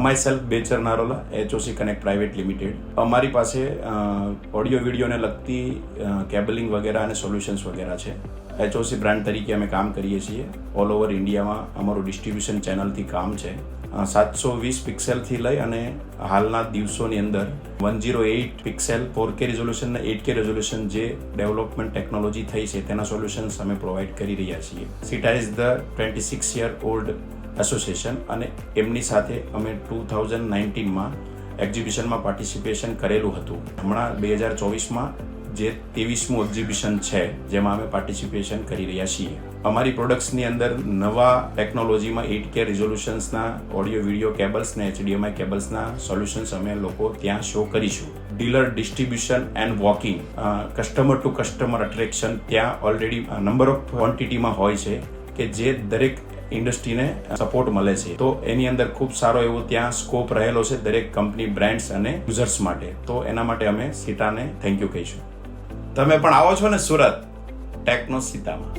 My self Bechar Narola, HOC connect private limited. અમારી પાસે audio વિડીયોને લગતી કેબલિંગ વગેરે અને સોલ્યુશન્સ વગેરે છે. HOC બ્રાન્ડ તરીકે અમે કામ કરીએ છીએ. ઓલ ઓવર ઇન્ડિયામાં અમારું ડિસ્ટ્રીબ્યુશન ચેનલથી કામ છે. 720 પિક્સેલથી લઈ અને હાલના દિવસોની અંદર 108 પિક્સેલ 4K રિઝોલ્યુશન અને 8K રિઝોલ્યુશન જે ડેવલપમેન્ટ ટેકનોલોજી થઈ છે તેના સોલ્યુશન્સ અમે પ્રોવાઈડ કરી રહ્યા છીએ. સીટા ઇઝ ધ 26-year-old એસોસિએશન અને એમની સાથે અમે 2019માં એક્ઝિબિશનમાં પાર્ટિસિપેશન કરેલું હતું. હમણાં 2024માં જે 23મું એક્ઝિબિશન છે જેમાં અમે પાર્ટિસિપેશન કરી રહ્યા છીએ. અમારી પ્રોડક્ટ્સની અંદર નવા ટેકનોલોજીમાં 8K રિઝોલ્યુશન્સના ઓડિયો વિડીયો કેબલ્સ ને HDMI કેબલ્સના સોલ્યુશન્સ અમે લોકો ત્યાં શો કરીશું. Dealer distribution and walking, customer to customer attraction ત્યાં ઓલરેડી નંબર ઓફ ક્વોન્ટિટીમાં હોય છે કે જે દરેક ઇન્ડસ્ટ્રીને સપોર્ટ મળે છે. તો એની અંદર ખૂબ સારો એવો ત્યાં સ્કોપ રહેલો છે દરેક કંપની, બ્રાન્ડ્સ અને યુઝર્સ માટે. તો એના માટે અમે સીટાને થેન્ક યુ કહીશું. તમે પણ આવો છો ને સુરત ટેકનો સીતામાં.